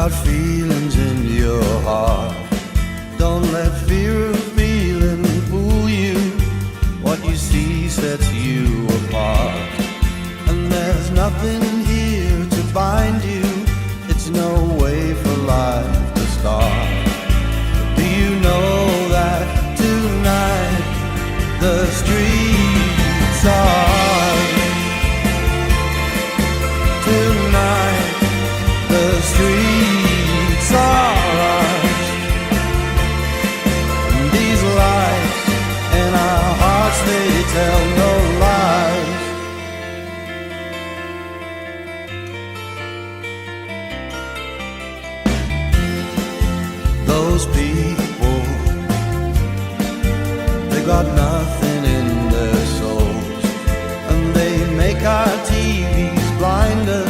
got feelings in your heart. Don't let fear of feeling fool you. What you see sets you apart. And there's nothing here to bind you. It's no way for life to start. Do you know that tonight the streets are, tonight the streets are ours. And these lights in our hearts, they tell no lies. Those people, they got nothing